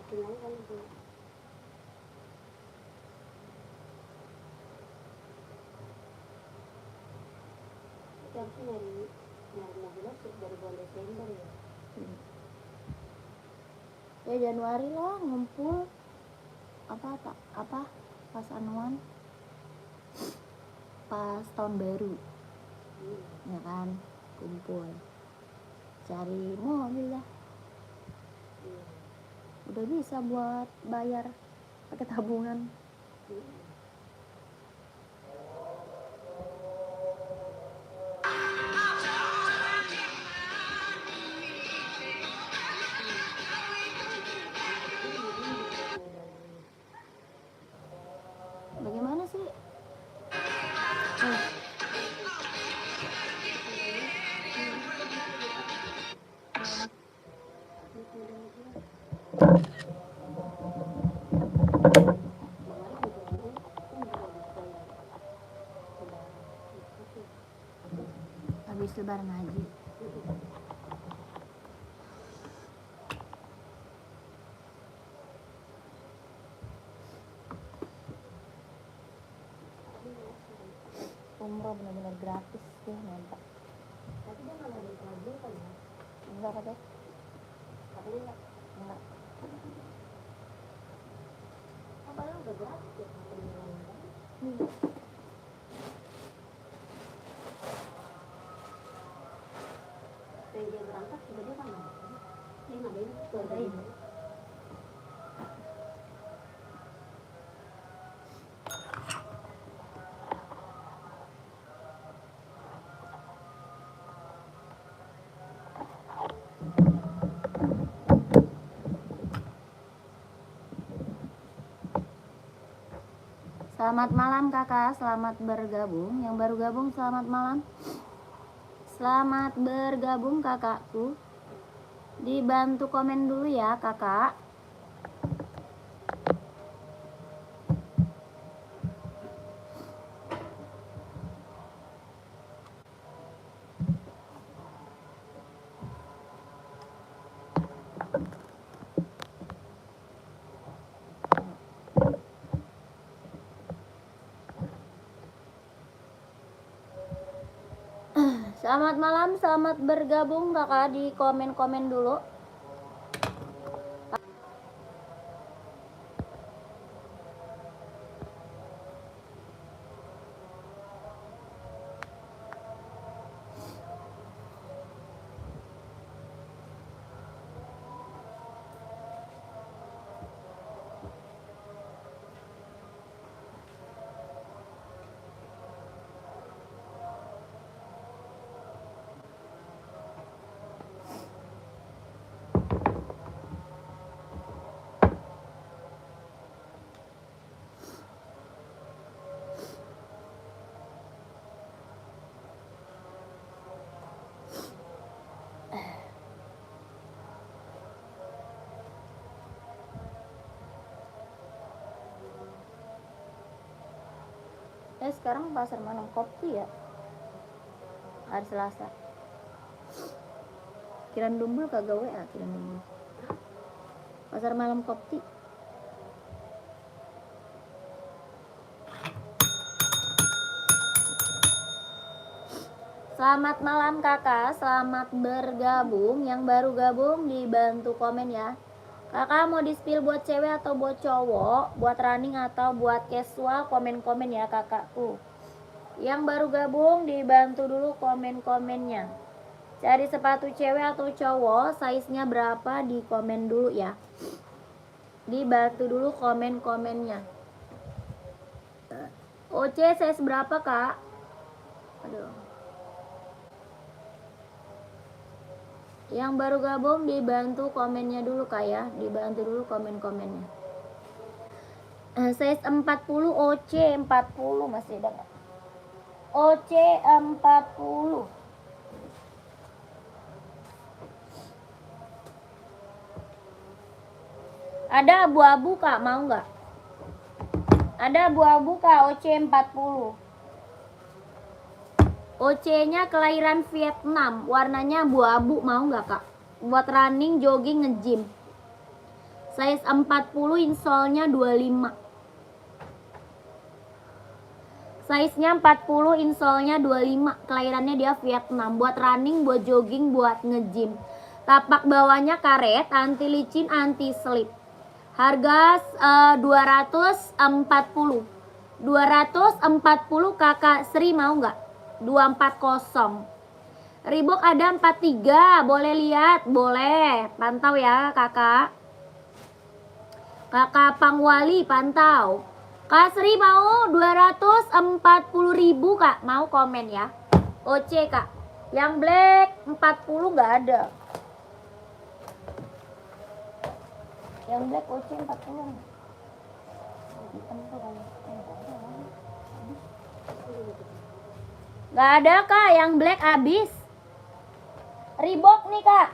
Ya Januari lah ngumpul apa pas anuan, pas tahun baru ya kan, kumpul cari mobil lah, udah bisa buat bayar pakai tabungan. Bagaimana sih? Habis lebaran haji. Umroh benar-benar gratis sih, mantap. Tapi dia nggak ada lagi kan ya? Enggak katanya. Katanya enggak. Apa lu udah gratis ya? Dia berangkat juga dia kan nggak? Dia ngadain. Selamat malam kakak, selamat bergabung. Yang baru gabung selamat malam. Selamat bergabung kakakku. Dibantu komen dulu ya kakak. Selamat malam, selamat bergabung kakak, di komen-komen dulu. Sekarang pasar Malam Kopi ya, hari Selasa. Kiran Dumbul kagak WA, Kiran Dumbul. Pasar Malam Kopi. Selamat malam kakak, selamat bergabung. Yang baru gabung dibantu komen ya. Kakak mau di-spill buat cewek atau buat cowok, buat running atau buat casual, komen-komen ya kakakku. Yang baru gabung dibantu dulu komen-komennya. Cari sepatu cewek atau cowok, size-nya berapa, di komen dulu ya. Dibantu dulu komen-komennya. OC size berapa kak? Aduh. Yang baru gabung dibantu komennya dulu kak ya, dibantu dulu komen-komennya. Size 40 OC 40 masih ada nggak? OC 40. Ada abu-abu kak, mau nggak? Ada abu-abu kak, OC 40. OC-nya kelahiran Vietnam, warnanya abu-abu, mau nggak kak? Buat running, jogging, nge-gym. Size 40 insolnya 25. Size-nya 40, insolnya 25. Kelahirannya dia Vietnam. Buat running, buat jogging, buat nge-gym. Tapak bawahnya karet, anti licin, anti slip. Harga 240. 240 kakak Sri mau nggak? 240. Reebok ada 43. Boleh lihat? Boleh. Pantau ya kakak. Kakak Pangwali pantau. Kak Sri mau 240.000 kak. Mau komen ya. OC kak. Yang black 40 nggak ada. Yang black OC 40. Nggak ada kak. Yang black habis. Reebok nih kak.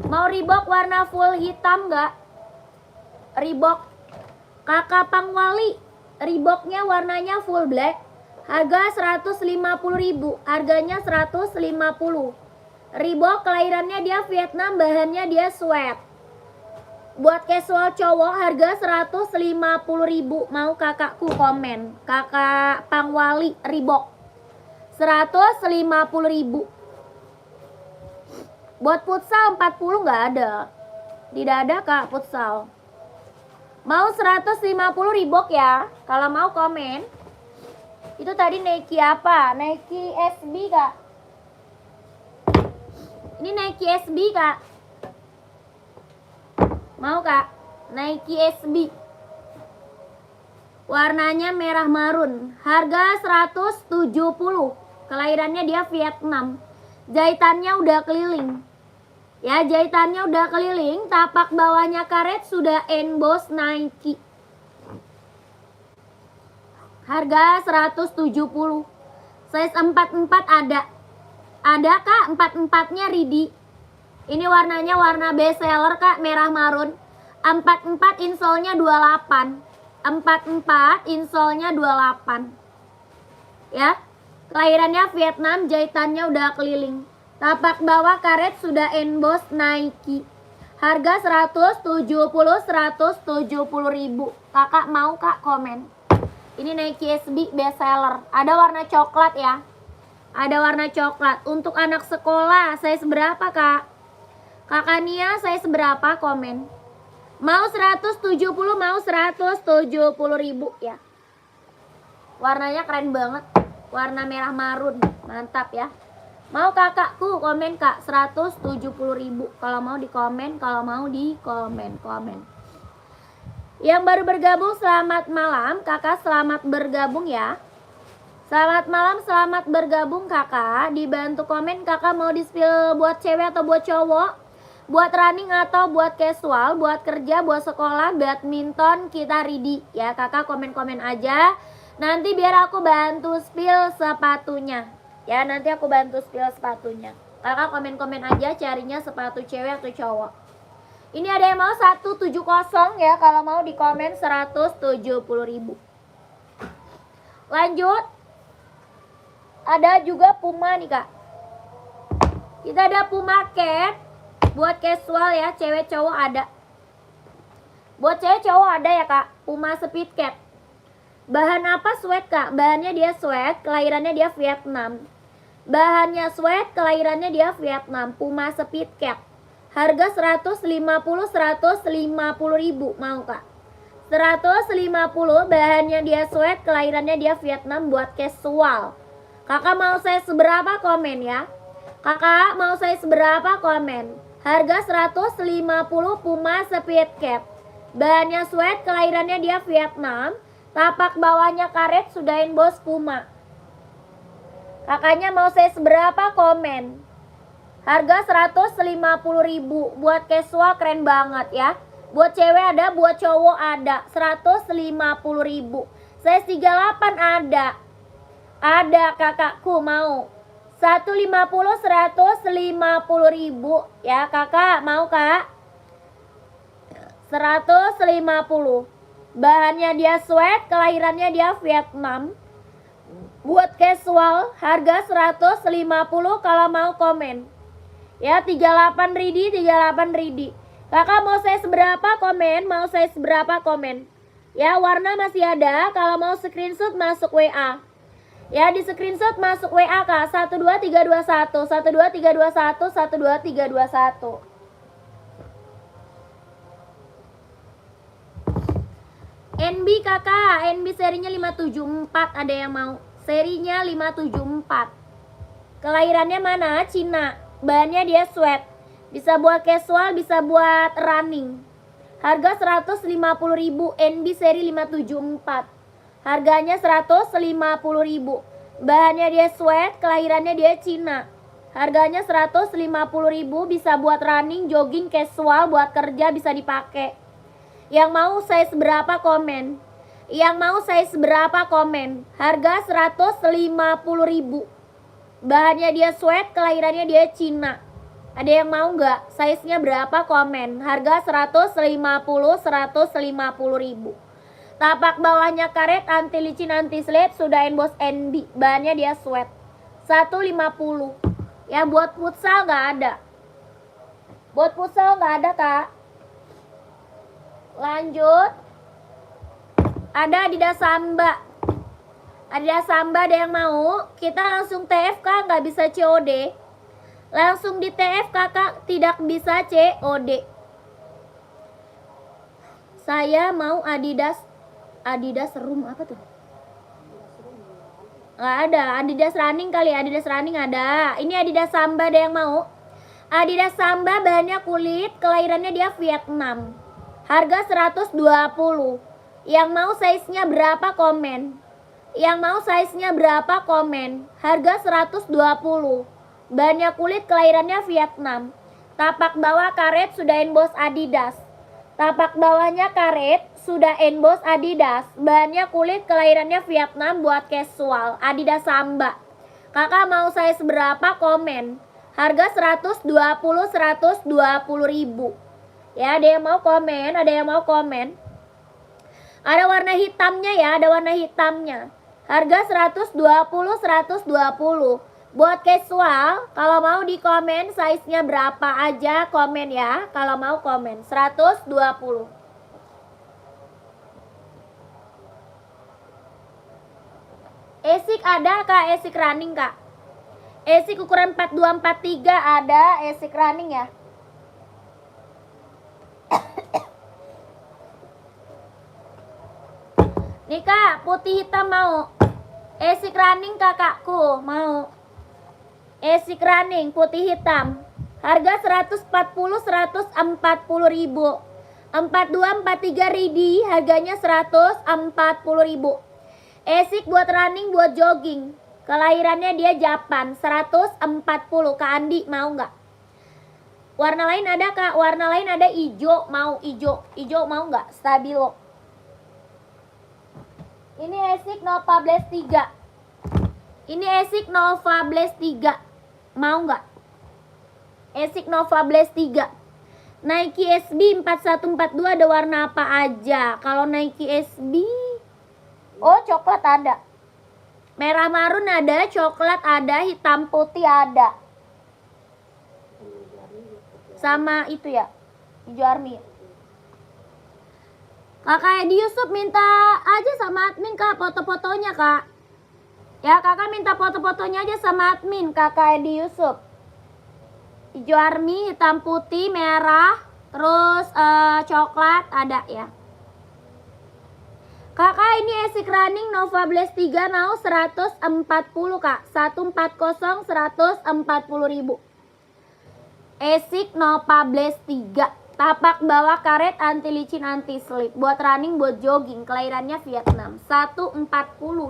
Mau Reebok warna full hitam nggak? Reebok kakak Pangwali, Reeboknya warnanya full black. Harga 150.000. Harganya 150. Reebok kelahirannya dia Vietnam, bahannya dia sweat. Buat casual cowok harga 150.000. Mau kakakku komen. Kakak Pangwali Reebok 150.000. Buat futsal 40 nggak ada. Tidak ada kak futsal. Mau 150 Reebok ya. Kalau mau komen. Itu tadi Nike apa? Nike SB kak. Ini Nike SB kak. Mau kak? Nike SB. Warnanya merah marun. Harga 170. Kelahirannya dia Vietnam. Jahitannya udah keliling. Ya, jahitannya udah keliling, tapak bawahnya karet, sudah emboss Nike. Harga 170. Size 44 ada. Ada kak, 44-nya Ridi. Ini warnanya warna best seller kak, merah marun. 44 insolnya 28. 44 insolnya 28. Ya. Kelahirannya Vietnam, jahitannya udah keliling. Tapak bawah karet sudah emboss Nike. Harga 170.000. Kakak mau kak komen. Ini Nike SB best seller. Ada warna coklat ya. Ada warna coklat. Untuk anak sekolah size berapa kak? Kakak Nia size berapa komen. Mau 170, mau 170.000 ya. Warnanya keren banget. Warna merah marun. Mantap ya. Mau kakakku komen kak 170.000. Kalau mau di komen, kalau mau di komen. Yang baru bergabung selamat malam. Kakak selamat bergabung ya. Selamat malam, selamat bergabung kakak. Dibantu komen kakak mau di spill buat cewek atau buat cowok, buat running atau buat casual, buat kerja, buat sekolah, badminton, kita ready ya. Kakak komen-komen aja. Nanti biar aku bantu spill sepatunya. Ya, nanti aku bantu spill sepatunya. Kakak komen-komen aja carinya sepatu cewek atau cowok. Ini ada yang mau 170 ya. Kalau mau di komen 170.000. Lanjut. Ada juga Puma nih kak. Kita ada Puma Cat. Buat casual ya, cewek cowok ada. Buat cewek cowok ada ya kak. Puma Speed Cat. Bahan apa sweat kak? Bahannya dia sweat. Kelahirannya dia Vietnam. Bahannya sweat, kelahirannya dia Vietnam. Puma Speed Cat. Harga 150.000. Mau kak? 150, bahannya dia sweat, kelahirannya dia Vietnam, buat casual. Kakak mau saya seberapa komen ya? Kakak mau saya seberapa komen? Harga 150 Puma Speed Cat. Bahannya sweat, kelahirannya dia Vietnam. Tapak bawahnya karet, sudah emboss Puma. Kakaknya mau saya seberapa komen? Harga 150.000. Buat casual keren banget ya. Buat cewek ada, buat cowok ada. 150.000. Saya 38 ada. Ada kakakku mau. 150, 150.000 ya kakak. Mau kak? 150. Bahannya dia sweat, kelahirannya dia Vietnam. Buat casual harga 150 kalau mau komen. Ya, 38 Ridi, 38 Ridi. Kakak mau saya seberapa komen? Mau saya seberapa komen? Ya, warna masih ada. Kalau mau screenshot masuk WA. Ya, di screenshot masuk WA Kak. 12321, 12321, 12321. NB kakak, NB serinya 574, ada yang mau? Serinya 574. Kelahirannya mana? Cina. Bahannya dia sweat. Bisa buat casual, bisa buat running. Harga 150.000, NB seri 574. Harganya 150.000. Bahannya dia sweat, kelahirannya dia Cina. Harganya 150.000, bisa buat running, jogging, casual, buat kerja bisa dipakai. Yang mau size berapa komen? Yang mau size berapa komen? Harga 150.000. Bahannya dia sweat, kelahirannya dia Cina. Ada yang mau nggak? Size-nya berapa komen? Harga 150.000. Tapak bawahnya karet, anti licin, anti slip, sudah emboss NB. Bahannya dia sweat. 150. Ya, buat futsal nggak ada. Buat futsal nggak ada Kak. Lanjut. Ada Adidas Samba. Adidas Samba ada yang mau? Kita langsung TFK, nggak bisa COD. Langsung di TF kakak, tidak bisa COD. Saya mau Adidas Room apa tuh? Nggak ada. Adidas Running kali. Adidas Running ada. Ini Adidas Samba ada yang mau? Adidas Samba bahannya kulit, kelahirannya dia Vietnam. Harga 120. Yang mau size-nya berapa komen? Yang mau size-nya berapa komen? Harga 120. Bahannya kulit, kelahirannya Vietnam. Tapak bawah karet, sudah emboss Adidas. Tapak bawahnya karet, sudah emboss Adidas. Bahannya kulit, kelahirannya Vietnam, buat casual. Adidas Samba. Kakak mau size berapa komen? Harga 120.000. Ya, ada yang mau komen? Ada yang mau komen? Ada warna hitamnya ya, ada warna hitamnya. Harga 120. Buat casual, kalau mau di komen size-nya berapa aja komen ya. Kalau mau komen 120. Esik ada Kak, Esik running Kak. Esik ukuran 4243 ada, Esik running ya. Nih Kak, putih hitam mau? Esik running kakakku mau. Esik running putih hitam. Harga 140.000. 4243 Ridi, harganya 140.000. Esik buat running, buat jogging. Kelahirannya dia Japan, 140. Kak Andi mau nggak? Warna lain ada Kak, warna lain ada hijau, mau hijau. Hijau mau nggak? Stabilo. Ini Esik Nova Blast 3. Ini Esik Nova Blast 3. Mau nggak? Esik Nova Blast 3. Nike SB 4142 ada warna apa aja? Kalau Nike SB, oh coklat ada. Merah marun ada, coklat ada, hitam putih ada. Sama itu ya, hijau army. Kakak Edi Yusuf minta aja sama admin Kak foto-fotonya Kak. Ya kakak minta foto-fotonya aja sama admin Kakak Edi Yusuf. Hijau army, hitam putih, merah, terus coklat ada ya. Kakak ini Esik running Nova Blast 3 mau 140 Kak. 140, 140.000. Esik Nova Blast 3. Tapak bawah karet, anti licin, anti slip. Buat running, buat jogging. Kelahirannya Vietnam. 140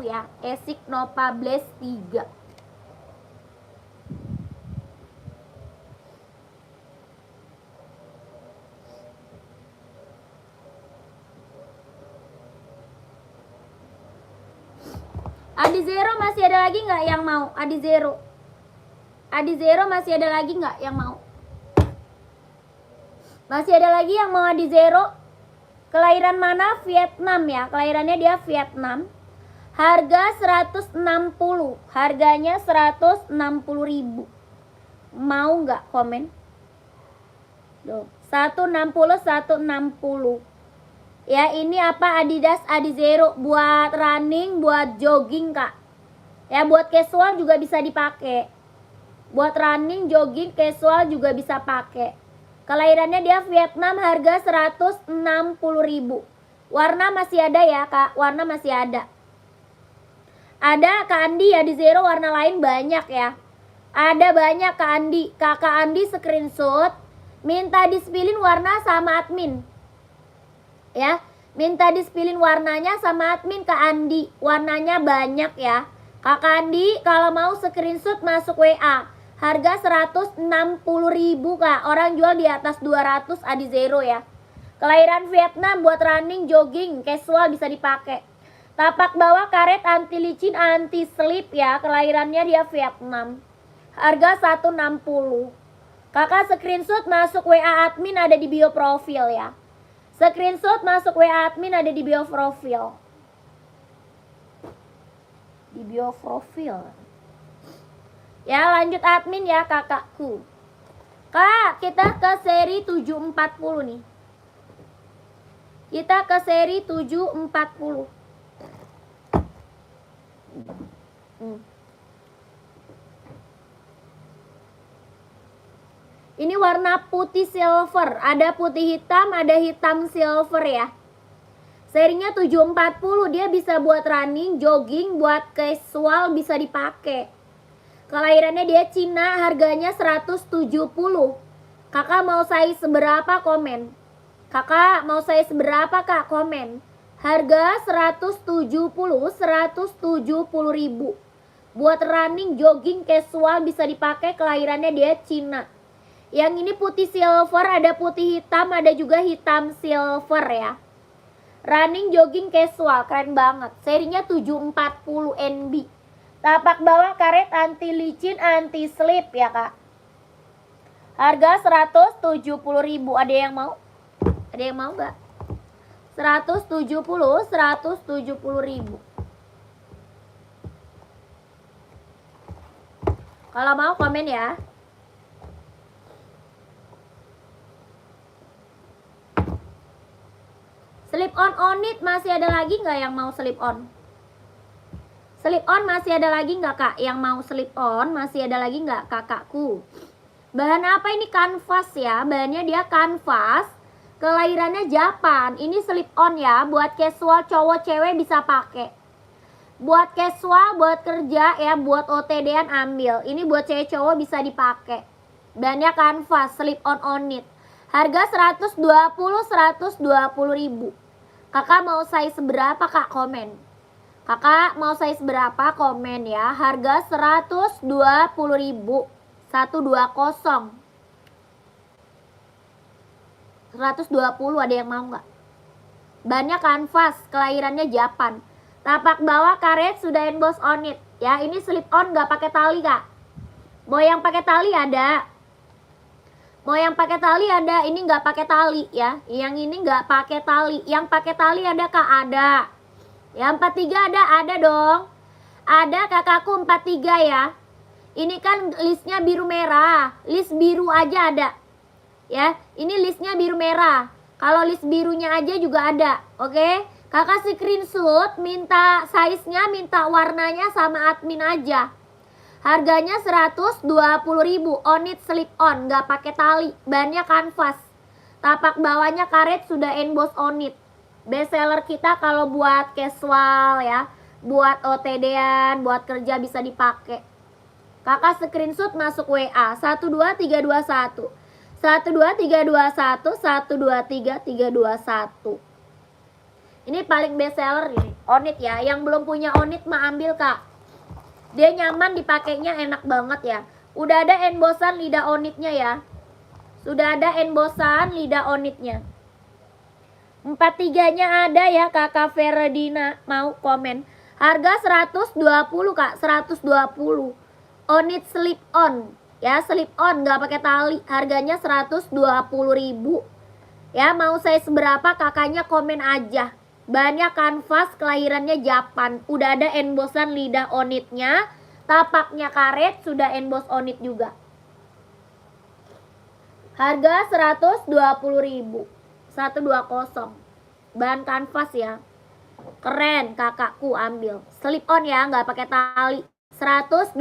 ya. Esik Nova Blast 3. Adi Zero masih ada lagi nggak yang mau? Adi Zero. Adi Zero masih ada lagi nggak yang mau? Masih ada lagi yang mau Adi Zero? Kelahiran mana? Vietnam ya. Kelahirannya dia Vietnam. Harga 160. Harganya 160.000. Mau nggak komen? Tuh, 160, 160. Ya, ini apa? Adidas Adizero buat running, buat jogging, Kak. Ya, buat casual juga bisa dipakai. Buat running, jogging, casual juga bisa pakai. Kelahirannya dia Vietnam, harga 160.000. Warna masih ada ya, Kak. Warna masih ada. Ada Kak Andi ya, di Zero warna lain banyak ya. Ada banyak Kak Andi. Kakak Andi screenshot, minta dispilin warna sama admin. Ya, minta dispilin warnanya sama admin Kak Andi. Warnanya banyak ya. Kakak Andi kalau mau screenshot masuk WA. Harga 160.000 Kak. Orang jual di atas 200 Adizero ya. Kelahiran Vietnam buat running, jogging, casual bisa dipakai. Tapak bawah karet anti licin, anti slip ya. Kelahirannya dia Vietnam. Harga 160. Kakak screenshot masuk WA admin ada di bio profil ya. Screenshot masuk WA admin ada di bio profil. Di bio profil. Ya, lanjut admin ya kakakku. Kak, kita ke seri 740 nih. Kita ke seri 740. Ini warna putih silver. Ada putih hitam, ada hitam silver ya. Serinya 740. Dia bisa buat running, jogging, buat casual bisa dipakai. Kelahirannya dia Cina, harganya 170. Kakak mau size seberapa komen? Kakak mau size seberapa Kak komen? Harga 170, 170.000. Buat running, jogging, casual bisa dipakai. Kelahirannya dia Cina. Yang ini putih silver, ada putih hitam, ada juga hitam silver ya. Running, jogging, casual, keren banget. Serinya 740 NB. Tapak bawah karet anti licin, anti slip ya Kak. Harga 170.000. Ada yang mau? Ada yang mau gak? 170, 170.000. Kalau mau komen ya. Slip on it masih ada lagi nggak yang mau slip on? Slip on masih ada lagi nggak Kak? Yang mau slip on masih ada lagi nggak kakakku? Bahan apa ini? Kanvas ya. Bahannya dia kanvas. Kelahirannya Japan. Ini slip on ya. Buat casual cowok cewek bisa pakai. Buat casual, buat kerja ya, buat OTD-an ambil. Ini buat cewek cowok bisa dipakai. Bahannya kanvas, slip on it. Harga 120.000. Kakak mau size berapa Kak? Komen. Kakak mau size berapa? Komen ya. Harga 120.000. 120. 120 ada yang mau nggak? Bannya kanvas, kelahirannya Japan. Tapak bawah karet sudah emboss on it. Ya, ini slip on nggak pakai tali Kak. Mau yang pakai tali ada. Mau yang pakai tali ada. Ini nggak pakai tali ya. Yang ini nggak pakai tali. Yang pakai tali ada Kak? Ada. Ya 43 ada dong. Ada kakakku 43 ya. Ini kan listnya biru merah. List biru aja ada. Ya, ini listnya biru merah. Kalau list birunya aja juga ada. Oke? Kakak screenshot, minta size-nya, minta warnanya sama admin aja. Harganya 120.000. On it slip on, nggak pakai tali. Bahannya kanvas. Tapak bawahnya karet sudah emboss on it. Best seller kita kalau buat casual ya, buat OTD-an, buat kerja bisa dipakai. Kakak screenshot masuk WA 12321 12321 12331. Ini paling best seller ini, on it ya. Yang belum punya on it mah ambil Kak. Dia nyaman dipakainya, enak banget ya. Udah ada embossan lidah on it-nya ya. Sudah ada embossan lidah on it-nya. 43-nya ada ya Kakak Ferdina, mau komen. Harga 120 Kak, 120. On it slip on. Ya, slip on nggak pakai tali. Harganya 120.000. Ya, mau saya seberapa kakaknya komen aja. Bahannya kanvas, kelahirannya Japan. Udah ada embossan lidah on it-nya. Tapaknya karet, sudah emboss on it juga. Harga 120.000. 120. Bahan kanvas ya. Keren, kakakku ambil. Slip on ya, nggak pakai tali. 120.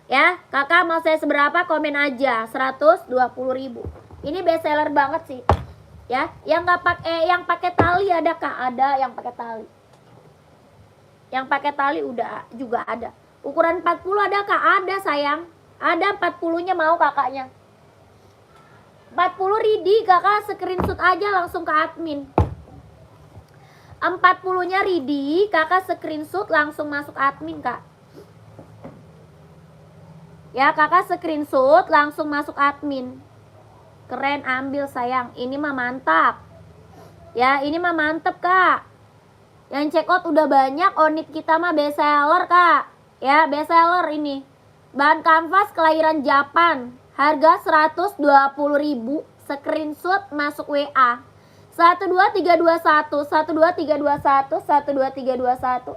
Ya, kakak mau saya seberapa komen aja. 120.000. Ini best seller banget sih. Ya, yang nggak pakai yang pakai tali ada Kak, ada yang pakai tali. Yang pakai tali udah juga ada. Ukuran 40 ada Kak, ada sayang. Ada 40-nya mau kakaknya. 40 ready, kakak screenshot aja langsung ke admin. 40-nya ready, kakak screenshot langsung masuk admin Kak. Ya, kakak screenshot langsung masuk admin. Keren, ambil sayang. Ini mah mantap. Ya, ini mah mantep Kak. Yang check out udah banyak, onit kita mah best seller Kak. Ya, best seller ini. Bahan kanvas kelahiran Japan. Harga 120.000. Screenshot masuk WA. 12321 12321 12321.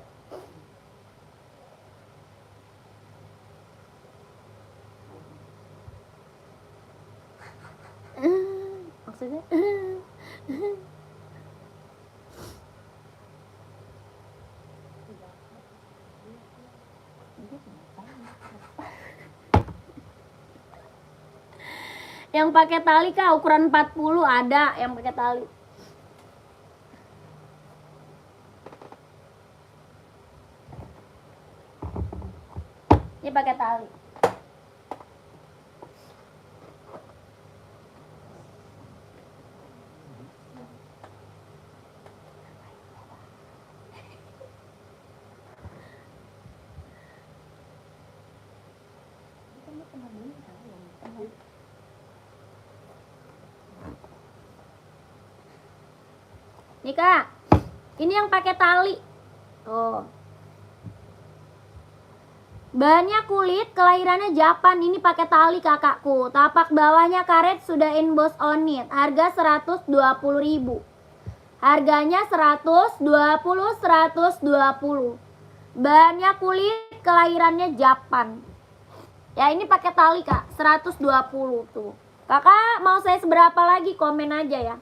Maksudnya yang pakai tali Kak, ukuran 40 ada yang pakai tali. Ini pakai tali. Nih Kak, ini yang pakai tali. Oh. Bahannya kulit, kelahirannya Japan. Ini pakai tali kakakku. Tapak bawahnya karet sudah emboss on it. Harga 120.000. Harganya 120. Bahannya kulit, kelahirannya Japan. Ya, ini pakai tali Kak, 120 tuh. Kakak mau saya seberapa lagi, komen aja ya.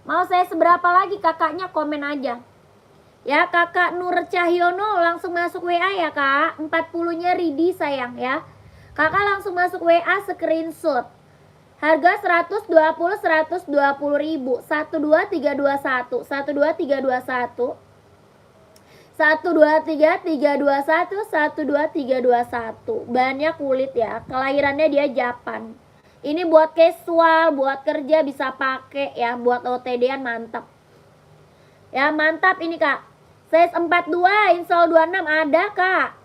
Mau saya seberapa lagi kakaknya, komen aja. Ya, kakak Nur Cahyono langsung masuk WA ya Kak. 40-nya ready sayang ya. Kakak langsung masuk WA screenshot. Harga 120.000. 12321 12321 12321 12321. Bahannya kulit ya. Kelahirannya dia Japan. Ini buat casual, buat kerja bisa pakai ya, buat OTD-an mantap. Ya, mantap ini Kak. Size 42, insole 26 ada Kak.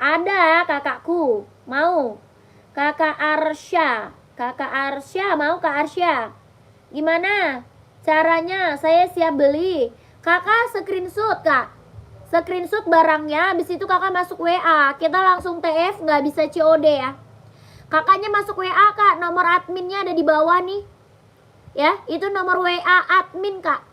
Ada kakakku. Mau? Kakak Arsya. Kakak Arsya mau Kak Arsya. Gimana caranya? Saya siap beli. Kakak screenshot Kak. Screenshot barangnya, habis itu kakak masuk WA. Kita langsung TF, nggak bisa COD ya. Kakaknya masuk WA Kak, nomor adminnya ada di bawah nih. Ya, itu nomor WA admin Kak.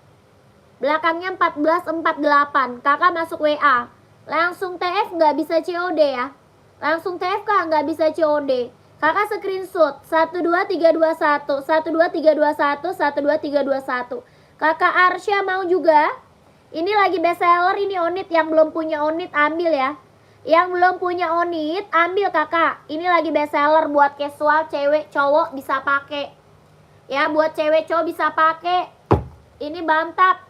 Belakangnya 1448. Kakak masuk WA. Langsung TF nggak bisa COD ya. Langsung TF Kak, nggak bisa COD. Kakak screenshot 12321 12321 12321. Kakak Arsya mau juga? Ini lagi best seller, ini onit. Yang belum punya onit ambil ya. Yang belum punya onit ambil kakak. Ini lagi best seller buat casual, cewek cowok bisa pakai. Ya, buat cewek cowok bisa pakai. Ini mantap.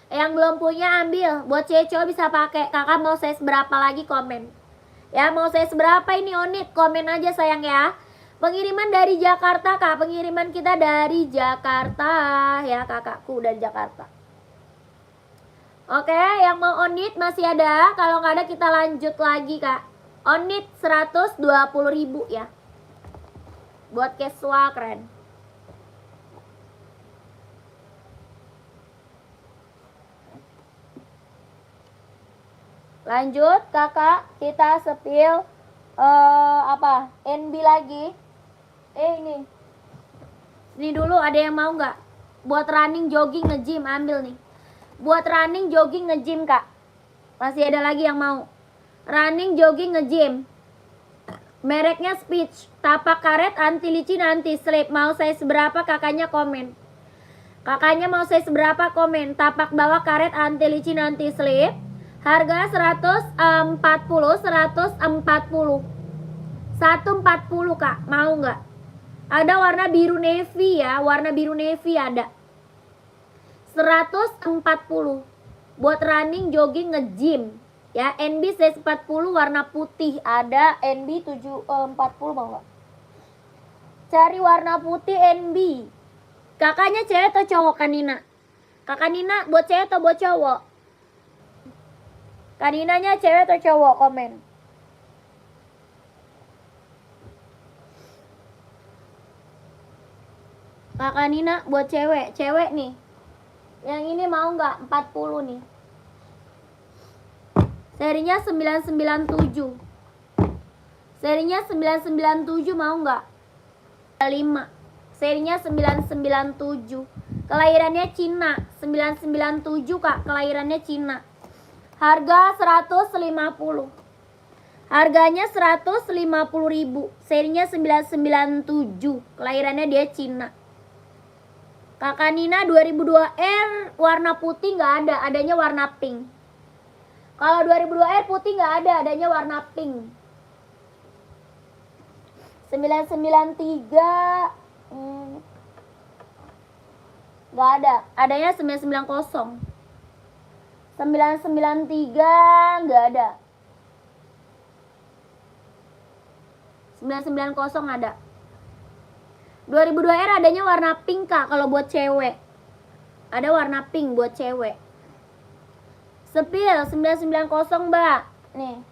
Yang belum punya ambil, buat cewek cowok bisa pakai. Kakak mau saya seberapa lagi, komen. Ya, mau saya seberapa ini onit, komen aja sayang ya. Pengiriman dari Jakarta Kak, pengiriman kita dari Jakarta ya kakakku, dari Jakarta. Oke, yang mau onit masih ada. Kalau nggak ada kita lanjut lagi Kak. Onit 120.000 ya. Buat casual keren. Lanjut kakak, kita spill apa? NB lagi. Ini dulu ada yang mau nggak? Buat running, jogging, nge-gym ambil nih. Buat running, jogging, nge-gym Kak. Masih ada lagi yang mau. Running, jogging, nge-gym. Mereknya Speech. Tapak karet, anti licin, anti slip. Mau saya seberapa? Kakaknya komen. Kakaknya mau saya seberapa? Komen. Tapak bawah karet, anti licin, anti slip. Harga 140, 140. 140 Kak. Mau nggak? Ada warna biru navy ya. Warna biru navy ada. 140. Buat running, jogging, nge-gym. Ya, NB size 40 warna putih ada, NB 40 mau nggak? Cari warna putih NB. Kakaknya cewek atau cowok Kak Nina? Kakak Nina buat cewek atau buat cowok? Kak Ninanya cewek atau cowok? Komen. Kakak Nina buat cewek, cewek nih. Yang ini mau nggak? 40 nih. Serinya 997. Serinya 997 mau nggak? 5. Serinya 997. Kelahirannya Cina. 997 Kak, kelahirannya Cina. Harga 150. Harganya 150.000. Serinya 997. Kelahirannya dia Cina. Kakak Nina 2002R warna putih nggak ada, adanya warna pink. Kalau 2002R putih nggak ada, adanya warna pink. 993 nggak ada, adanya 990. 993 nggak ada. 990 ada. 2002R adanya warna pink Kak, kalau buat cewek. Ada warna pink buat cewek. Sepil 990 Mbak. Nih.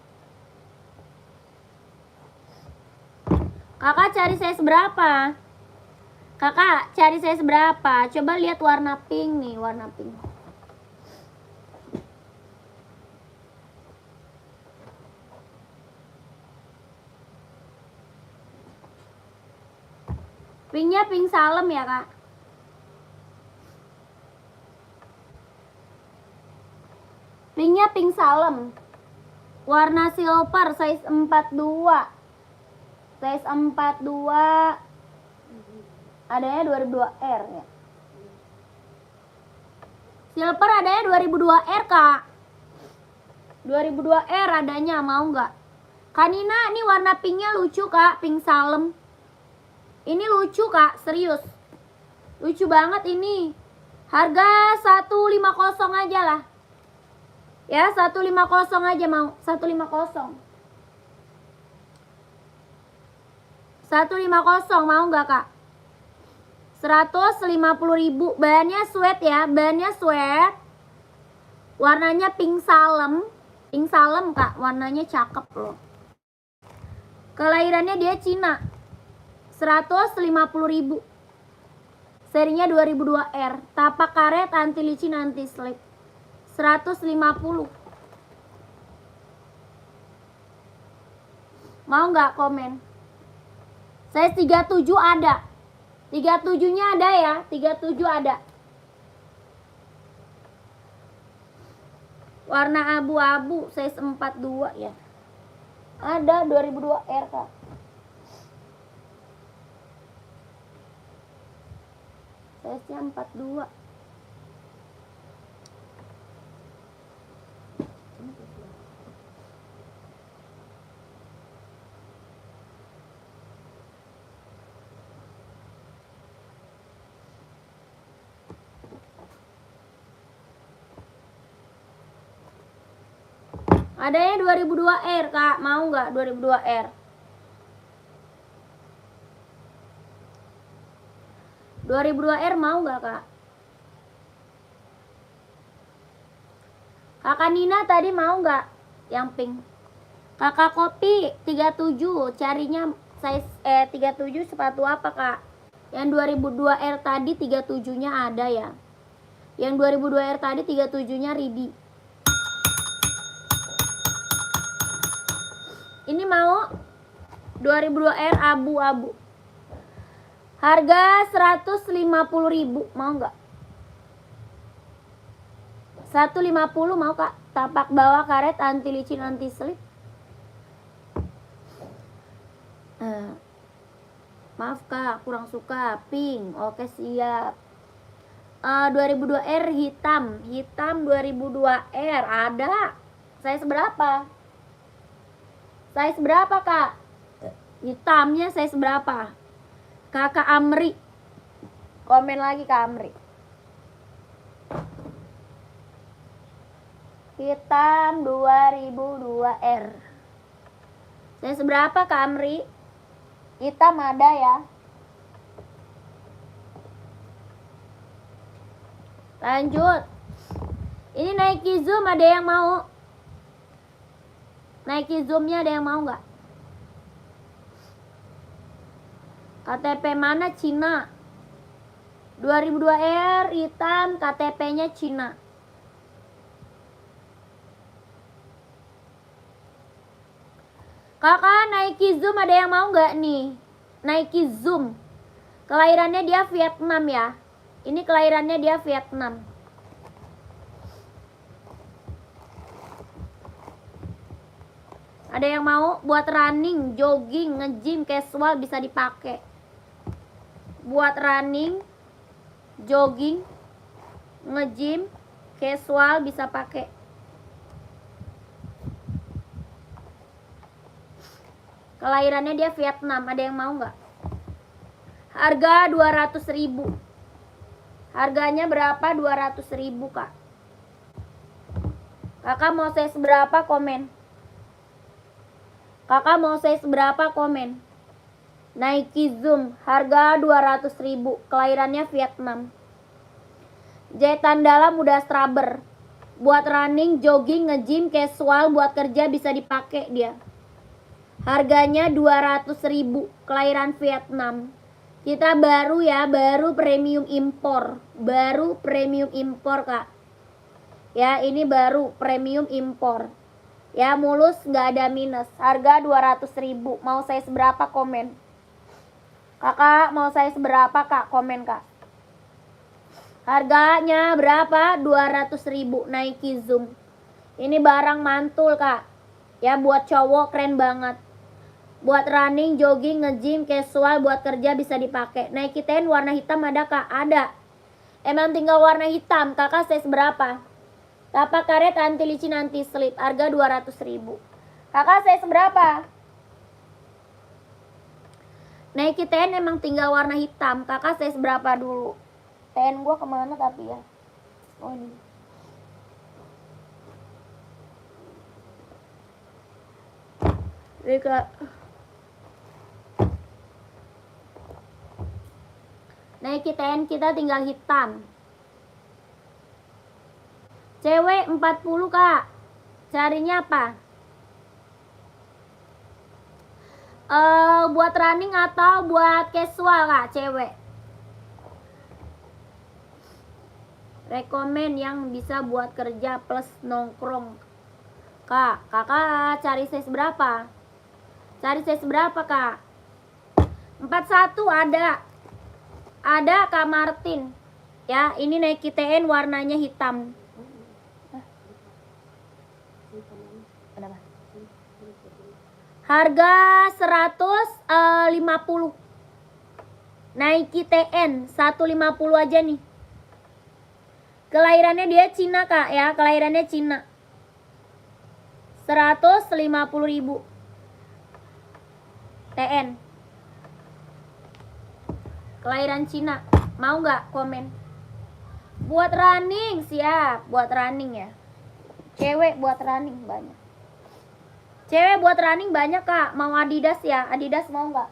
Kakak cari size berapa? Kakak cari size berapa? Coba lihat warna pink nih, warna pink. Pinknya pink salem ya Kak. Pinknya pink salem. Warna silver size 42. Size 42. Adanya 2002R ya. Silver adanya 2002R Kak. 2002R adanya, mau nggak? Kanina ini warna pinknya lucu Kak, pink salem. Ini lucu Kak, serius. Lucu banget ini. Harga 150 aja lah. Ya, 150 aja mau. 150. 150 mau nggak Kak? 150.000. Bahannya sweat ya, bahannya sweat. Warnanya pink salem. Pink salem Kak, warnanya cakep loh. Kelahirannya dia Cina. 150.000. Serinya 2002R. Tapak karet, anti licin, anti slip. 150. Mau nggak? Komen. Size 37 ada. 37-nya ada ya, 37 ada. Warna abu-abu, size 42 ya. Ada 2002R Kak. Size-nya 42. Adanya 2002R Kak, mau nggak 2002R? 2002R mau nggak Kak? Kakak Nina tadi mau nggak yang pink? Kakak Kopi 37, carinya size 37 sepatu apa Kak? Yang 2002R tadi 37-nya ada ya. Yang 2002R tadi 37-nya Ridi. Ini mau 2002R abu-abu. Harga 150.000, mau nggak? 150 mau Kak? Tapak bawah karet, anti licin, anti slip. Maaf kak, kurang suka. Pink. Oke siap. 2002R hitam. Hitam 2002R ada. Size berapa? Size berapa kak? Hitamnya size berapa? Kakak Amri. Komen lagi Kak Amri. Hitam 2002R. Size berapa Kak Amri? Hitam ada ya. Lanjut. Ini Nike Zoom ada yang mau? Nike Zoomnya ada yang mau nggak? KTP mana? Cina. 2002R hitam, KTP-nya Cina. Kakak Nike Zoom ada yang mau nggak nih? Nike Zoom. Kelahirannya dia Vietnam ya. Ini kelahirannya dia Vietnam. Ada yang mau? Buat running, jogging, nge-gym, casual bisa dipakai. Buat running, jogging, nge-gym, casual bisa pakai. Kelahirannya dia Vietnam. Ada yang mau nggak? Harga 200.000. Harganya berapa? 200.000 kak. Kakak mau size berapa? Komen. Kakak mau size berapa? Komen. Nike Zoom. Harga 200.000. Kelahirannya Vietnam. Jahitan dalam udah straber. Buat running, jogging, nge-gym, casual, buat kerja bisa dipakai dia. Harganya 200.000. Kelahiran Vietnam. Kita baru ya, baru premium impor. Baru premium impor kak. Ya ini baru premium impor. Ya mulus nggak ada minus. Harga 200.000. Mau size berapa? Komen. Kakak mau size berapa kak? Komen kak. Harganya berapa? 200.000. Nike Zoom. Ini barang mantul kak. Ya buat cowok keren banget. Buat running, jogging, nge-gym, casual, buat kerja bisa dipakai. Nike 10 warna hitam ada kak? Ada. Emang tinggal warna hitam. Kakak size berapa? Tapak karet anti licin anti slip. Harga 200.000. Kakak size berapa? Nike 10 emang tinggal warna hitam. Kakak size berapa dulu? 10 gua kemana tapi ya? Oh ini. Rika. Nike 10 kita tinggal hitam. Cewek 40 kak. Carinya apa? Buat running atau buat casual kak cewek? Rekomen yang bisa buat kerja plus nongkrong. Kak, kakak cari size berapa? Cari size berapa kak? 41 ada. Ada Kak Martin. Ya, ini Nike TN warnanya hitam. Harga 150. Nike TN 150 aja nih. Kelahirannya dia Cina kak ya, kelahirannya Cina. 150.000. TN. Kelahiran Cina. Mau nggak? Komen. Buat running siap. Buat running ya. Cewek buat running banyak. Cewek buat running banyak kak. Mau Adidas ya? Adidas mau nggak?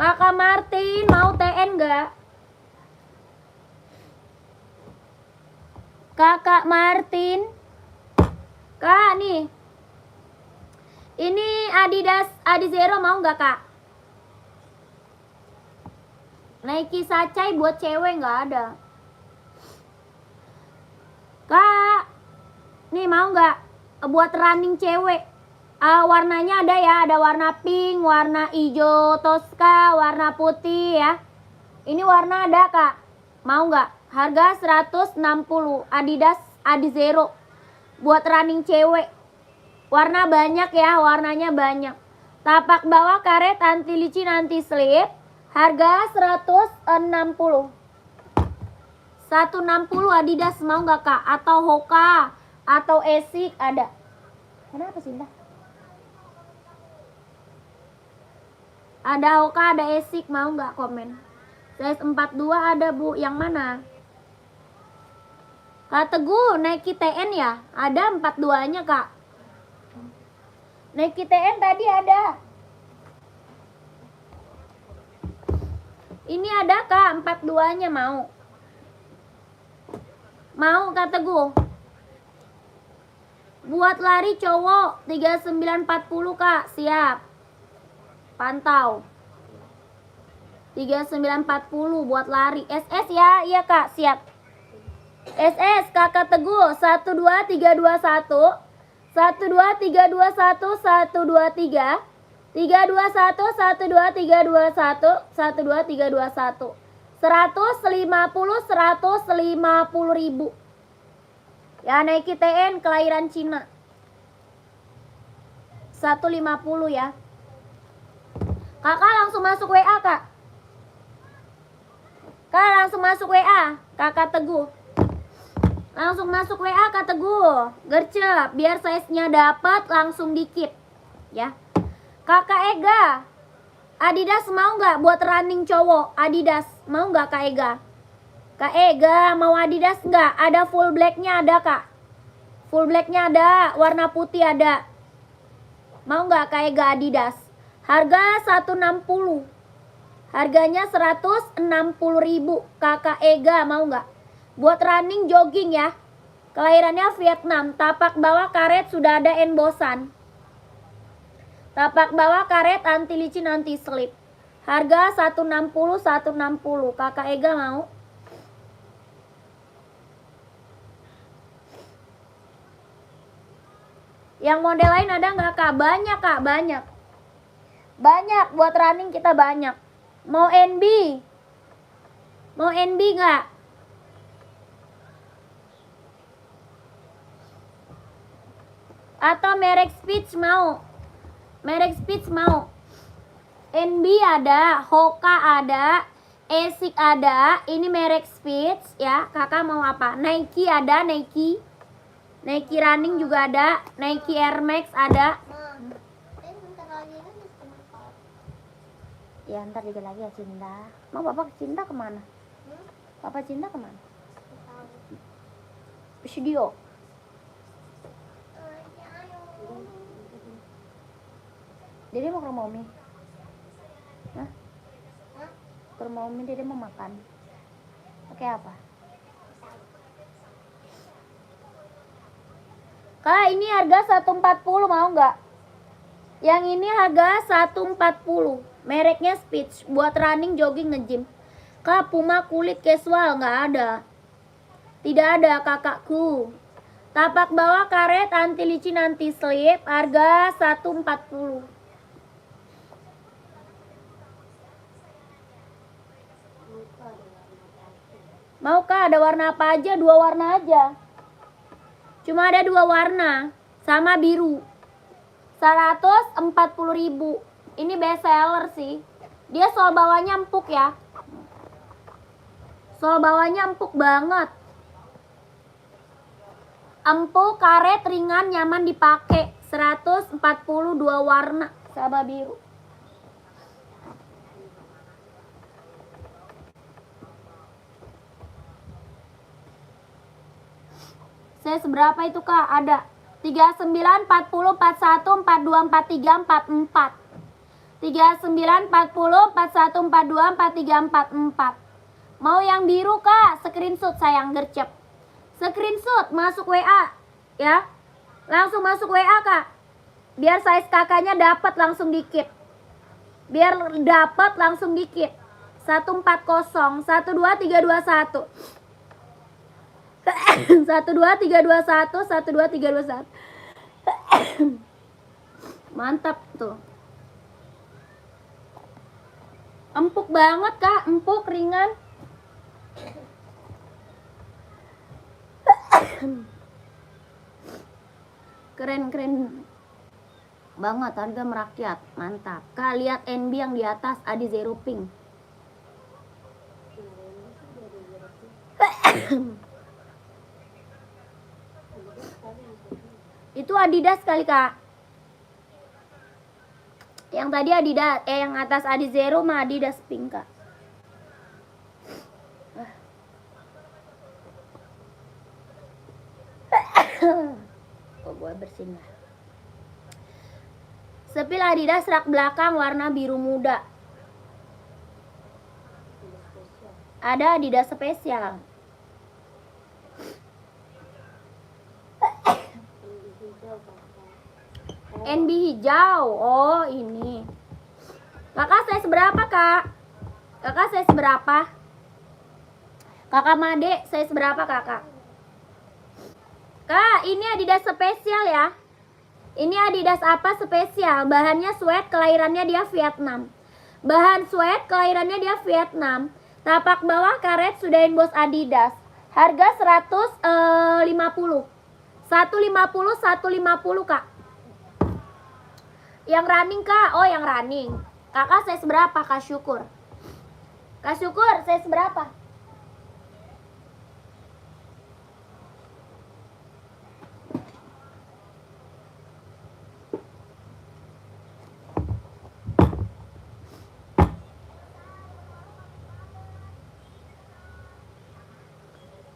Kakak Martin mau TN nggak? Kakak Martin. Kak nih. Ini Adidas Adizero mau nggak kak? Nike Sacai buat cewek nggak ada. Kak, nih mau nggak? Buat running cewek. Warnanya ada ya, ada warna pink, warna hijau Tosca, warna putih ya. Ini warna ada kak. Mau nggak? Harga 160. Adidas Adizero. Buat running cewek. Warna banyak ya, warnanya banyak. Tapak bawah karet anti licin anti slip. Harga 160. 160 Adidas mau nggak kak? Atau Hoka atau Esik ada. Kenapa sih Indah? Ada Hoka, ada Esik, mau nggak komen? Size 42 ada bu, yang mana? Kak Teguh, Nike TN ya? Ada 42-nya kak. Nike TN tadi ada. Ini ada kak, 42-nya mau? Mau Kak Teguh? Buat lari cowok 3940 kak, siap. Pantau 3940 buat lari. SS ya, iya kak, siap. SS Kakak Teguh 12321 12321 123 321 12321 12321 150 ribu. Ya Nike TN kelahiran Cina 150 ya. Kakak langsung masuk WA kak. Kak langsung masuk WA Kakak Teguh. Langsung masuk WA Kak Teguh. Gercep biar size-nya dapat langsung dikit ya. Kakak Ega, Adidas mau nggak buat running cowok? Adidas mau nggak Kak Ega? Kak Ega mau Adidas nggak? Ada full blacknya ada kak. Full blacknya ada, warna putih ada. Mau nggak Kak Ega Adidas? Harga 160. Harganya 160.000. Kakak Ega mau nggak? Buat running jogging ya. Kelahirannya Vietnam. Tapak bawah karet sudah ada embosan. Tapak bawah karet anti licin anti slip. Harga 160. Kakak Ega mau? Yang model lain ada nggak kak? Banyak kak, banyak. Banyak buat running kita banyak. Mau NB? Mau NB nggak? Atau merek Speech mau? Merek Speech mau? NB ada, Hoka ada, Esik ada. Ini merek Speech ya. Kakak mau apa? Nike ada, Nike. Nike running juga ada, Nike Air Max ada. Ya ntar juga lagi ya Cinta. Mau bapak Cinta kemana? Bapak Cinta kemana? Studio. Dede mau ke rumah Umi? Hah? Ke rumah Umi Dede mau makan. Pakai apa? Kak ini harga 140 mau nggak? Yang ini harga 140. Mereknya Speech. Buat running, jogging, nge-gym. Kak Puma kulit casual nggak ada. Tidak ada kakakku. Tapak bawah karet anti licin anti slip. Harga 140. Mau kak ada warna apa aja? 2 warna aja. Cuma ada 2 warna. Sama biru. 140.000. Ini best seller sih. Dia sol bawahnya empuk ya. Sol bawahnya empuk banget. Empuk, karet, ringan, nyaman dipakai. 142 warna. Sama biru. Saya seberapa itu kak? Ada 39, 40, 41, 42, 43, 44. 39, 40, 41, 42, 43, 44. Mau yang biru kak? Screenshot sayang, gercep. Screenshot masuk WA ya. Langsung masuk WA kak. Biar size kakaknya dapat langsung dikit. Biar dapat langsung dikit. 140, 12321. 12321, 12321. Mantap tuh. Empuk banget kak, empuk, ringan. Keren. banget, harga merakyat, mantap. Kak, lihat NB yang di atas, Adi Zero Pink. Itu Adidas kali, Kak. Yang tadi Adidas, yang atas Adi Zero mah Adidas Pink, Kak. Oh, gue bersihin lah. Sepil Adidas rak belakang warna biru muda. Ada Adidas spesial. NB hijau. Oh, ini. Kakak size berapa, Kak? Kakak size berapa? Kakak Made size berapa, Kakak? Kak, ini Adidas spesial ya. Ini Adidas apa spesial? Bahannya sweat, kelahirannya dia Vietnam. Bahan sweat, kelahirannya dia Vietnam. Tapak bawah karet sudah inbox Adidas. Harga 150. 150, Kak. Yang running, Kak. Oh, yang running. Kakak size berapa, Kak Syukur? Kak Syukur size berapa?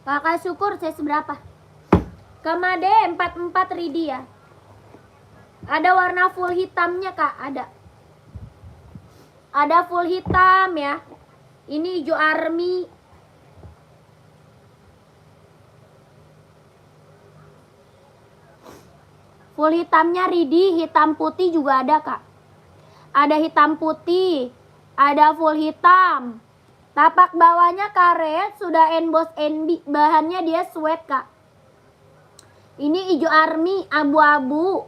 Kakak Syukur size berapa? Kamade 44 Ridi ya. Ada warna full hitamnya, Kak, ada. Ada full hitam ya. Ini hijau army. Full hitamnya Ridi, hitam putih juga ada, Kak. Ada hitam putih, ada full hitam. Tapak bawahnya karet, sudah emboss NB, bahannya dia sweat, Kak. Ini hijau army, abu-abu,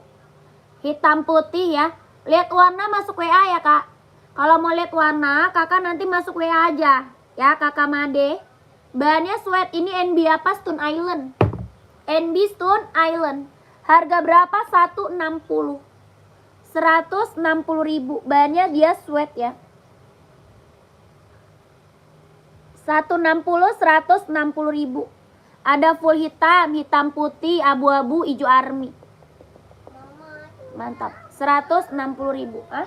hitam putih ya. Lihat warna masuk WA ya, Kak. Kalau mau lihat warna, Kakak nanti masuk WA aja ya, Kakak Made. Bahannya sweat, ini NB apa? Stone Island. NB Stone Island. Harga berapa? 160. 160.000. Bahannya dia sweat ya. 160.000. Ada full hitam, hitam putih, abu-abu, hijau army. Mantap. 160.000. Ah?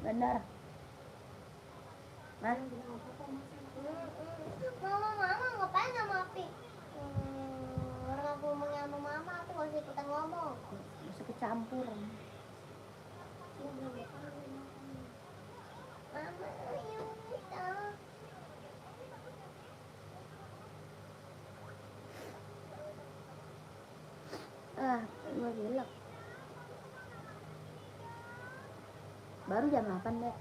Benar. Nah. Mama ngapain sama Api? Orang aku ngomongnya sama Mama, aku gak usah ikutan ngomong. Masuk kecampur. Mama, ayo kita. Gue gila. Baru jam 8 deh.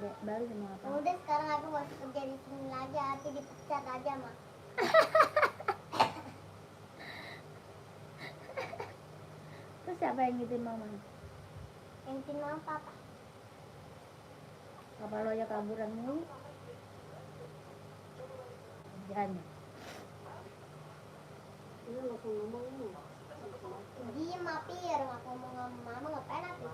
Baru jam 8. Udah sekarang aku gak usah kerja di sini lagi, Api dipecat aja, Ma. Terus siapa yang ngikutin mama? Yang ngikutin Mama, Papa. Papa lo aja kaburan mulu. Jangan. Ini gak usah ngomong nih. Diem, Api, orang aku ngomong sama Mama, ngapain Api?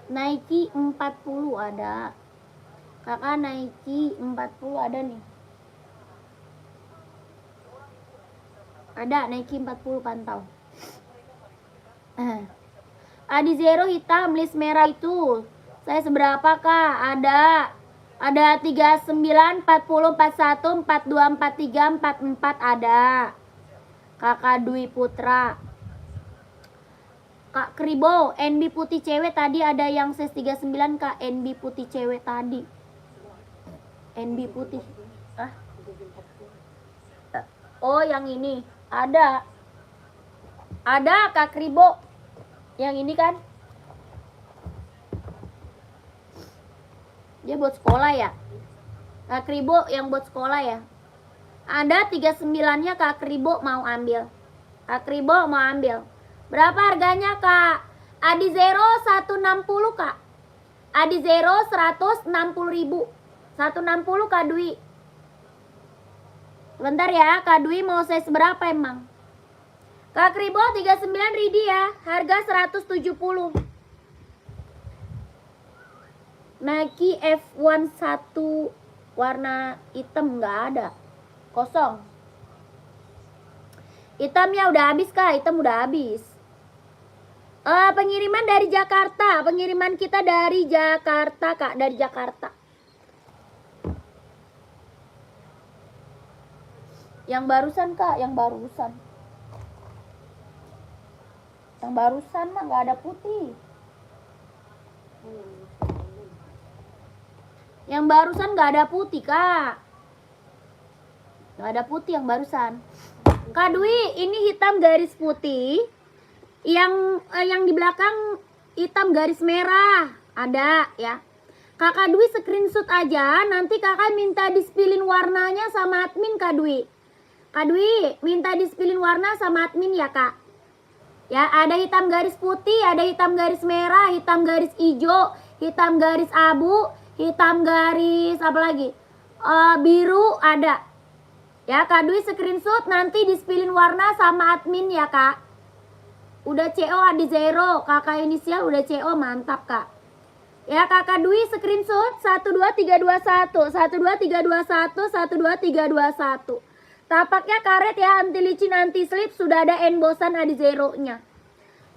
Nike 40 ada. Kakak Nike 40 ada nih. Ada Nike 40 pantau. Adi Zero hitam list merah itu. Saya seberapa, Kak? Ada 39, 40, 41, 42, 43, 44 ada. Kakak Dwi Putra. Kak Kribo, NB putih cewek tadi ada yang size 39, Kak. NB putih cewek tadi. NB putih. Oh, yang ini. Ada. Ada, Kak Kribo. Yang ini kan. Dia buat sekolah ya. Kak Kribo yang buat sekolah ya. Ada 39-nya Kak Kribo mau ambil. Kak Kribo mau ambil. Berapa harganya kak? Adi Zero 160 kak. Adi Zero 160.000. 160 Kak Dwi. Bentar ya, Kak Dwi mau size berapa emang? Kak Kribo 39 Ridi ya, harga 170. Nike F1 1 warna hitam nggak ada, kosong. Hitamnya udah habis kak, hitam udah habis. Pengiriman dari Jakarta, pengiriman kita dari Jakarta kak, dari Jakarta. Yang barusan kak, yang barusan. Yang barusan mah nggak ada putih. Yang barusan nggak ada putih kak. Nggak ada putih yang barusan. Kak Dwi, ini hitam garis putih. Yang di belakang hitam garis merah. Ada ya. Kakak Dwi screenshot aja. Nanti kakak minta dispilin warnanya sama admin Kak Dwi. Kak Dwi minta dispilin warna sama admin ya kak. Ya, ada hitam garis putih, ada hitam garis merah, hitam garis hijau, hitam garis abu, hitam garis apa lagi? Biru ada. Ya, Kak Dwi screenshot nanti dispilin warna sama admin ya kak. Udah CO Adi Zero, kakak inisial udah CO, mantap kak. Ya, kakak Dwi screenshot 12321, 12321, 12321. Tapaknya karet ya, anti licin, anti slip, sudah ada embosan Adi Zero-nya.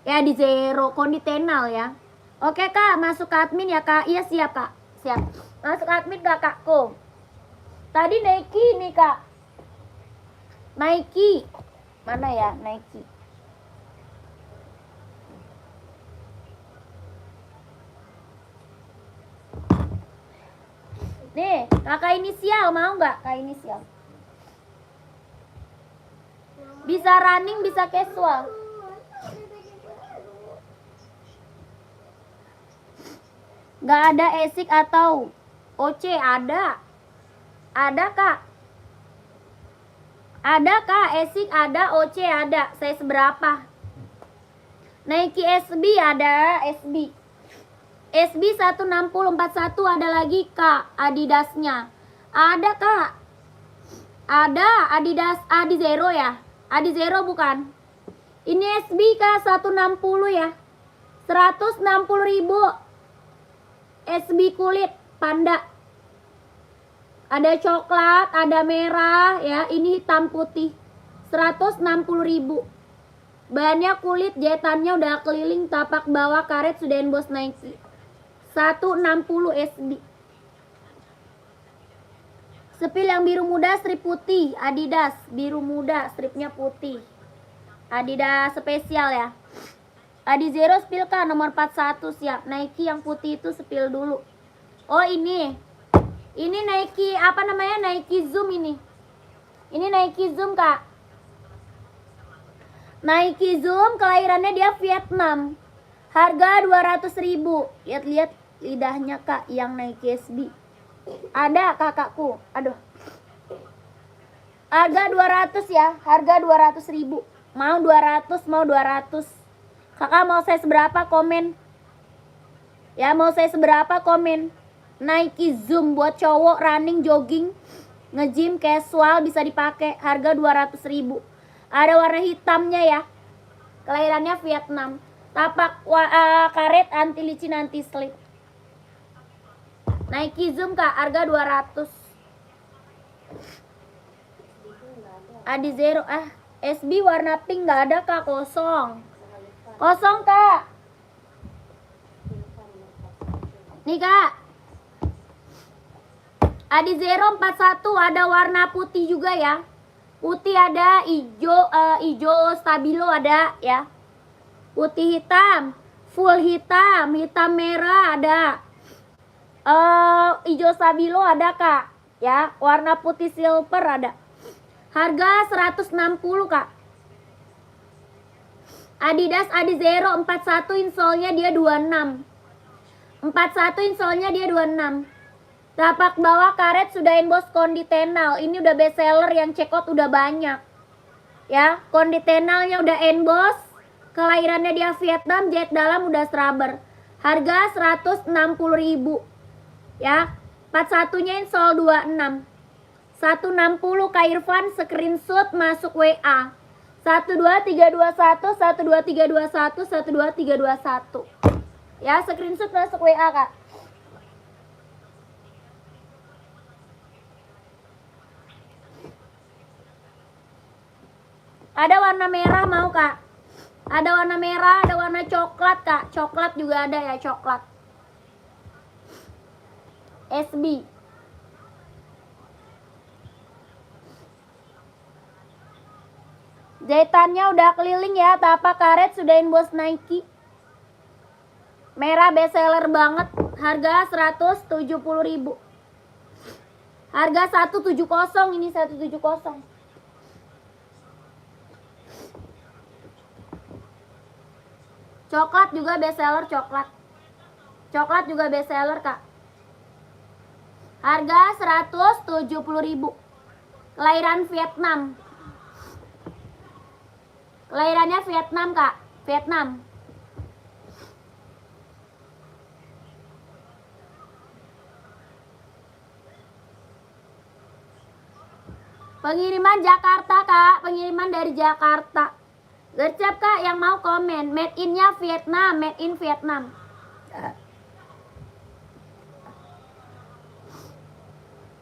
Ya, Adi Zero konditenal ya. Oke kak, masuk ke admin ya kak. Iya siap kak, siap. Masuk ke admin kakakku. Tadi Nike nih kak. Nike. Mana ya Nike? Nih, kakak inisial mau nggak? Kakak inisial. Bisa running, bisa casual. Nggak ada ESIC atau OC, ada. Ada kak. Ada kak, ESIC ada, OC ada. Size berapa? Nike SB ada, SB. SB 160 41 ada lagi kak, Adidasnya. Ada kak. Ada Adidas Adi Zero ya. Adi Zero bukan. Ini SB kak 160 ya. 160.000. SB kulit panda. Ada coklat, ada merah ya. Ini hitam putih. 160.000. Bahannya kulit, jahitannya udah keliling, tapak bawah karet sudah emboss Nike. 160 SB. Sepil yang biru muda strip putih, Adidas biru muda stripnya putih. Adidas spesial ya. Adi Zero sepil kan nomor 41 siap. Nike yang putih itu sepil dulu. Oh ini. Ini Nike apa namanya? Nike Zoom ini. Ini Nike Zoom kak. Nike Zoom kelahirannya dia Vietnam. Harga 200.000. Lihat-lihat lidahnya kak yang Nike SB. Ada kakakku. Aduh. Harga 200 ya. Harga 200.000. Mau 200, mau 200. Kakak mau size berapa komen? Ya mau size berapa komen? Nike Zoom buat cowok running, jogging, nge-gym, casual bisa dipakai. Harga 200.000. Ada warna hitamnya ya. Kelahirannya Vietnam. Tapak karet, anti licin, anti slip. Nike Zoom kak, harga 200. Adi Zero SB warna pink nggak ada kak, kosong. Kosong kak. Nih kak. Adi Zero 41 ada warna putih juga ya. Putih ada, hijau stabilo ada ya. Putih hitam, full hitam, hitam merah ada. Hijau stabilo ada kak ya, warna putih silver ada. Harga 160 kak. Adidas Adi Zero 41 insolnya dia 26. 41 insolnya dia 26. Tapak bawah karet sudah emboss konditenal. Ini udah best seller, yang check out udah banyak. Ya, konditenalnya udah emboss, Kelahirannya dia Vietnam, jahit dalam udah rubber. Harga 160.000. Ya. 41-nya insol 26. 160 Kak Irfan, screenshot masuk WA. 12321 12321 12321. Ya, screenshot masuk WA, Kak. Ada warna merah mau, Kak? Ada warna merah, ada warna coklat, Kak. Coklat juga ada ya, coklat. SB. Jahitannya udah keliling ya, tapak karet sudah inbox Nike. Merah bestseller banget, harga 170.000. Harga 170, ini 170. Coklat juga bestseller, coklat. Coklat juga bestseller, Kak. Harga 170.000. Kelahiran Vietnam. Kelahirannya Vietnam, Kak. Vietnam. Pengiriman Jakarta, Kak. Pengiriman dari Jakarta. Gercep, Kak, yang mau komen. Made in-nya Vietnam. Made in Vietnam.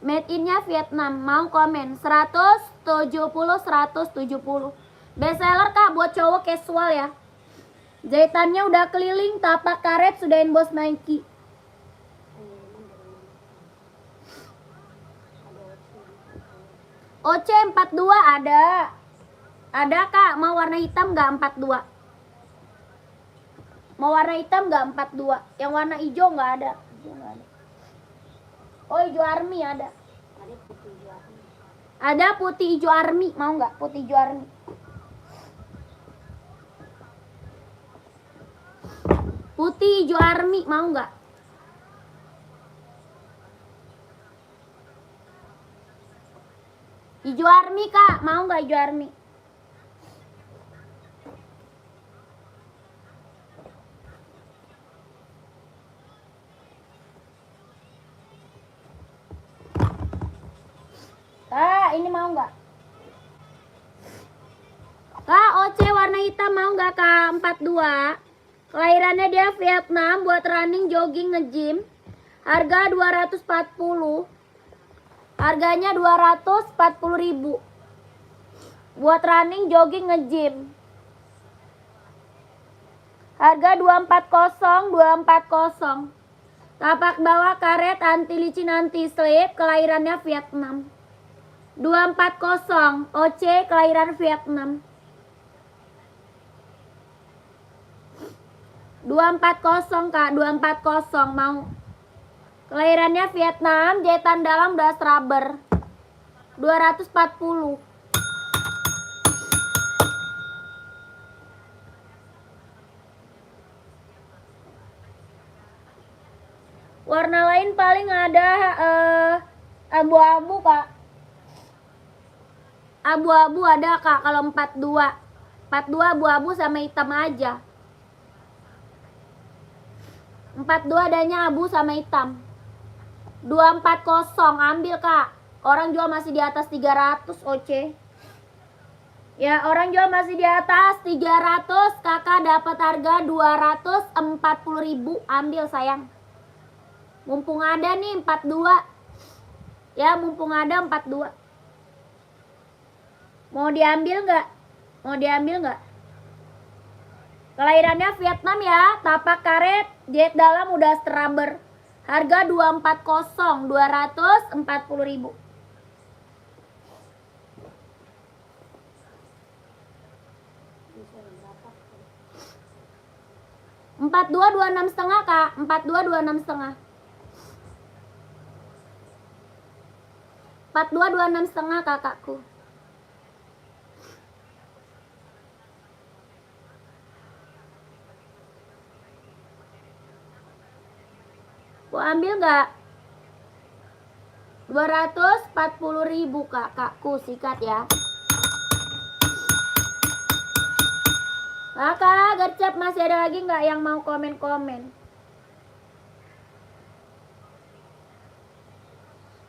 Made in-nya Vietnam. Mau komen. 170, 170. Bestseller, Kak, buat cowok casual ya. Jahitannya udah keliling, tapak karet sudah inbox Nike. OC 42 ada. Ada, Kak, mau warna hitam nggak 42? Mau warna hitam nggak 42? Yang warna hijau nggak ada. Oh, hijau army ada. Ada putih hijau army, mau nggak putih hijau army? Putih hijau army, mau nggak? Hijau army, Kak, mau nggak hijau army? Kak, ini mau nggak? Kak, OC warna hitam mau nggak, Kak? 42. Kelahirannya dia Vietnam, buat running, jogging, nge-gym. Harga 240. Harganya 240.000. Buat running, jogging, nge-gym. Harga 240, 240. Tapak bawah karet, anti licin, anti slip. Kelahirannya Vietnam. 240. OC kelahiran Vietnam. 240, Kak, 240 mau. Kelahirannya Vietnam, jahitan dalam udah rubber. 240. Warna lain paling ada abu-abu, Kak. Abu-abu ada, Kak, kalau 42. 42 abu-abu sama hitam aja. 42 adanya abu sama hitam. 240 ambil, Kak. Orang jual masih di atas 300 OC. Ya, orang jual masih di atas 300. Kakak dapat harga 240.000. Ambil, sayang. Mumpung ada nih 42. Ya, mumpung ada 42. Mau diambil nggak? Mau diambil nggak? Kelahirannya Vietnam ya, tapak karet, jahit dalam udah rubber. Harga 240, 240.000. Empat dua 26,5, Kak. 42 26,5. 42 26,5, kakakku. Mau ambil nggak? 240.000, kakakku, sikat ya. Kakak gercep, masih ada lagi nggak yang mau komen-komen?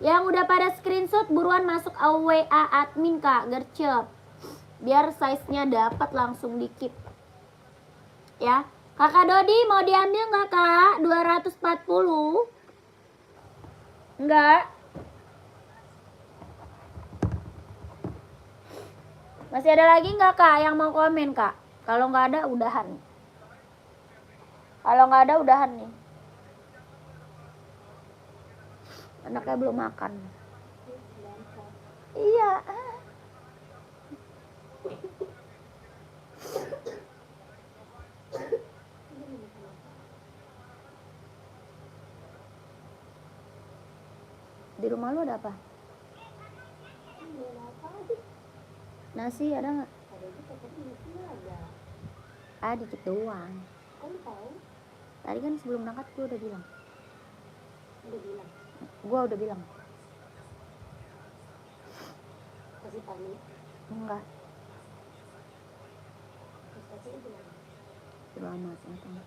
Yang udah pada screenshot buruan masuk WA admin Kak gercep, biar size-nya dapat langsung dikit ya. Kakak Dodi mau diambil nggak Kak? 240? Enggak. Masih ada lagi nggak Kak yang mau komen Kak? Kalau nggak ada udahan. Kalau nggak ada udahan nih. Anaknya belum makan. Iya. Di rumah lu ada apa? Nasi ada nggak? Ah, dikit doang. Tadi kan sebelum berangkat gue udah bilang. Gue udah bilang. Kasih pani? Enggak. Udah lama sih.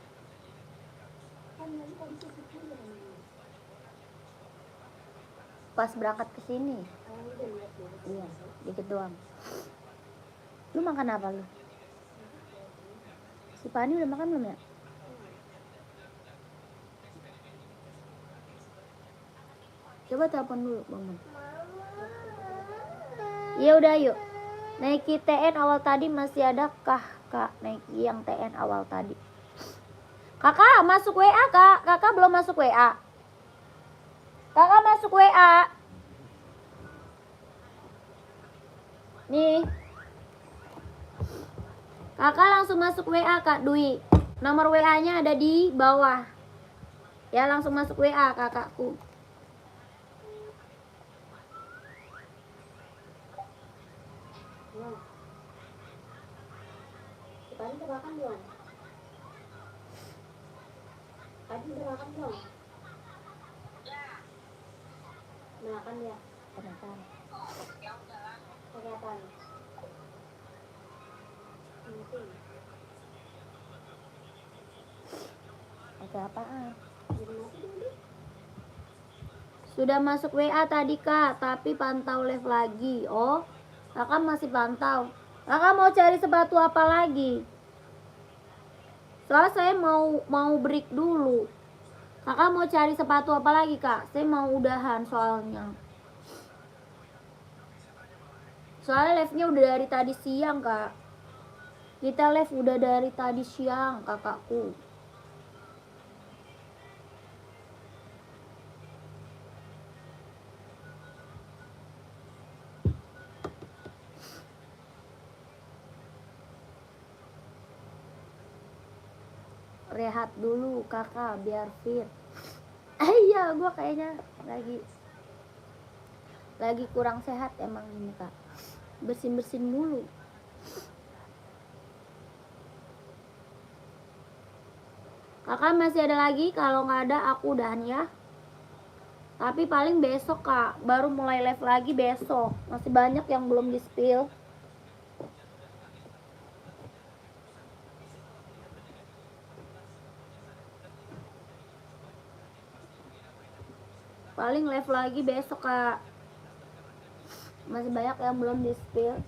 Pas berangkat ke sini. Iya, dikit doang. Lu makan apa lu? Si Pani udah makan belum ya? Coba telepon dulu, bangun. Iya udah yuk. Naiki TN awal tadi masih ada kah Kak? Naiki yang TN awal tadi. Kakak masuk WA Kak. Kakak belum masuk WA. Kakak masuk WA. Nih. Kakak langsung masuk WA Kak Dwi. Nomor WA-nya ada di bawah. Ya langsung masuk WA kakakku. Tadi udah makan belum? Tadi udah makan belum? Makan ya? Kelihatan. Kelihatan. Ada apaan? Sudah masuk WA tadi Kak, tapi pantau live lagi. Oh, Kakak masih pantau. Kakak mau cari sepatu apa lagi? Soalnya saya mau break dulu. Kakak mau cari sepatu apa lagi Kak? Saya mau udahan soalnya. Soalnya live-nya udah dari tadi siang Kak. Kita live udah dari tadi siang kakakku. Rehat dulu kakak biar fit. Iya gue kayaknya lagi kurang sehat emang ini Kak. Bersin dulu. Kakak masih ada lagi? Kalau nggak ada aku udahan ya. Tapi paling besok Kak, baru mulai live lagi besok. Masih banyak yang belum di spill. Paling live lagi besok Kak. Masih banyak yang belum di spill.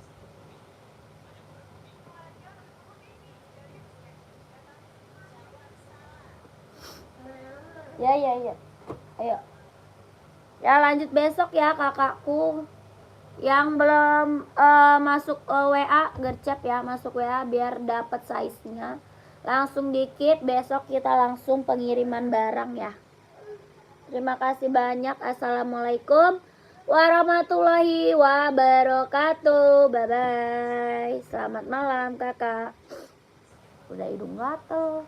Ya. Ayo. Ya lanjut besok ya kakakku. Yang belum masuk WA gercep ya, masuk WA biar dapat size-nya. Langsung dikit, besok kita langsung pengiriman barang ya. Terima kasih banyak. Assalamualaikum warahmatullahi wabarakatuh. Bye bye. Selamat malam kakak. Udah hidung gatel.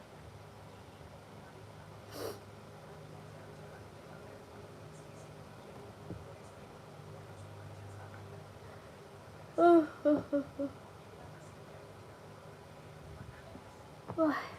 Wah.